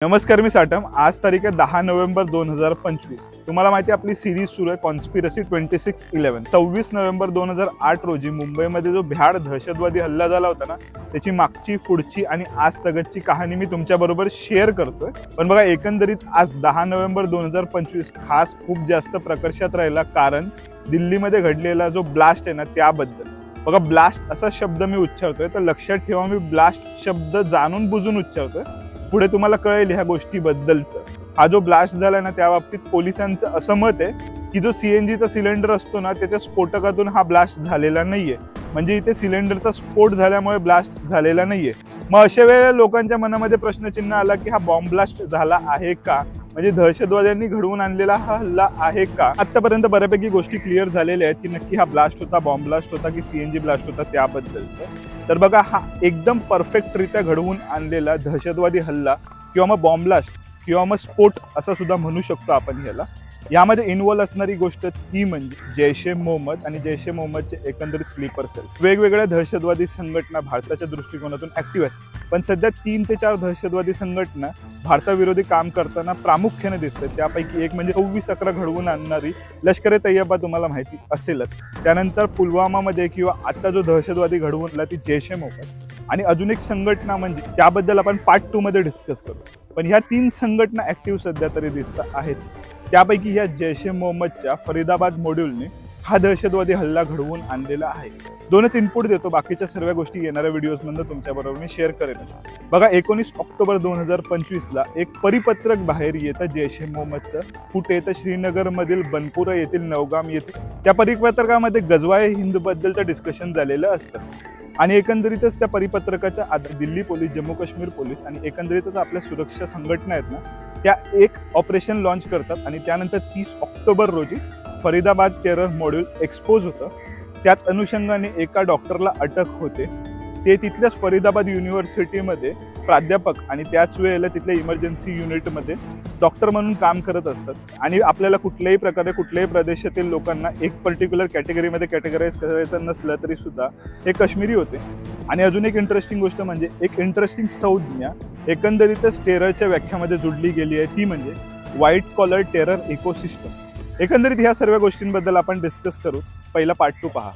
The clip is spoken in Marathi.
नमस्कार, मी साटम। आज तारीख आहे 10 नोव्हेंबर 2025। तुम्हाला माहिती आहे आपली सिरीज सुरू आहे कॉन्स्पिरसी 2611। 26 नोव्हेंबर 2008 रोजी मुंबईमध्ये जो भ्याड दहशतवादी हल्ला झाला होता ना, त्याची मागची पुढची आणि आज तगतची कहाणी मी तुमच्याबरोबर शेअर करतोय। पण बघा, एकंदरीत आज 10 नोव्हेंबर 2025 खास खूप जास्त प्रकर्षात राहिला, कारण दिल्लीमध्ये घडलेला जो ब्लास्ट आहे ना त्याबद्दल। बघा, ब्लास्ट असा शब्द मी उच्चारतोय तर लक्षात ठेवा, मी ब्लास्ट शब्द जाणून बुजून उच्चारतोय। पुढे तुम्हाला कळेल ह्या गोष्टीबद्दलचं। हा जो ब्लास्ट झाला ना, त्या बाबतीत पोलिसांचं असं मत आहे की जो सीएनजीचा सिलेंडर असतो ना, त्याच्या स्फोटकातून हा ब्लास्ट झालेला नाहीये। म्हणजे इथे सिलेंडरचा स्फोट झाल्यामुळे ब्लास्ट झालेला नाहीये। मग अशा वेळेला लोकांच्या मनामध्ये प्रश्नचिन्ह आला की हा बॉम्ब ब्लास्ट झाला आहे का, म्हणजे दहशतवाद्यांनी घडवून आणलेला हा हल्ला आहे का। आतापर्यंत बऱ्यापैकी गोष्टी क्लिअर झालेल्या आहेत की नक्की हा ब्लास्ट होता, बॉम्ब ब्लास्ट होता की सीएनजी ब्लास्ट होता त्याबद्दलचं। तर बघा, हा एकदम परफेक्टरित्या घडवून आणलेला दहशतवादी हल्ला किंवा मग बॉम्ब ब्लास्ट किंवा मग स्फोट असं सुद्धा म्हणू शकतो आपण ह्याला। यामध्ये इन्व्हॉल्व असणारी गोष्ट ती म्हणजे जैश ए मोहम्मद आणि जैश ए मोहम्मदचे एकंदरीत स्लीपर सेल्स। वेगवेगळ्या दहशतवादी संघटना भारताच्या दृष्टिकोनातून ऍक्टिव्ह आहेत, पण सध्या 3 ते 4 दहशतवादी संघटना भारताविरोधी काम करताना प्रामुख्याने दिसतात। त्यापैकी एक म्हणजे 26/11 घडवून आणणारी लष्कर ए तैयबा, तुम्हाला माहिती असेलच। त्यानंतर पुलवामामध्ये किंवा आता जो दहशतवादी घडवून आणला ती जैश ए मोहम्मद, आणि अजून एक संघटना म्हणजे त्याबद्दल आपण पार्ट 2 मध्ये डिस्कस करू। पण ह्या 3 संघटना ऍक्टिव्ह सध्या तरी दिसत आहेत। त्यापैकी ह्या जैश ए मोहम्मदच्या फरीदाबाद मॉड्यूलने हा दहशतवादी हल्ला घडवून आणलेला आहे। दोनच इनपुट देतो, बाकीच्या सर्व गोष्टी येणाऱ्या व्हिडिओज मध्ये तुमच्याबरोबर मी शेअर करेन। बघा, 19 ऑक्टोबर 2025 ला एक परिपत्रक बाहेर येतं जैश ए मोहम्मदचं। कुठे येतं? श्रीनगर मधील बनपुरा येथील नवगाम येथे। त्या परिपत्रकामध्ये गजवाए हिंद बद्दलचं डिस्कशन झालेलं असतं आणि एकंदरीतच त्या परिपत्रकाच्या आधारे दिल्ली पोलीस, जम्मू काश्मीर पोलीस आणि एकंदरीतच आपल्या सुरक्षा संघटना आहेत ना, त्या एक ऑपरेशन लॉन्च करतात आणि त्यानंतर 30 ऑक्टोबर रोजी फरीदाबाद टेरर मॉड्यूल एक्सपोज होतं। त्याच अनुषंगाने एका डॉक्टरला अटक होते। ते तिथल्याच फरीदाबाद युनिव्हर्सिटीमध्ये प्राध्यापक आणि त्याच वेळेला तिथल्या इमर्जन्सी युनिटमध्ये डॉक्टर म्हणून काम करत असतात। आणि आपल्याला कुठल्याही प्रकारे कुठल्याही प्रदेशातील लोकांना एक पर्टिक्युलर कॅटेगरीमध्ये कॅटेगराईज करायचं नसलं तरी सुद्धा हे काश्मीरी होते। आणि अजून एक इंटरेस्टिंग गोष्ट म्हणजे एक इंटरेस्टिंग संज्ञा एकंदरीतच टेररच्या व्याख्यामध्ये जुडली गेली आहे, ती म्हणजे व्हाईट कॉलर टेरर इकोसिस्टम। एकंदरीत ह्या सर्व गोष्टींबद्दल आपण डिस्कस करू। पहिला पार्ट 2 पहा।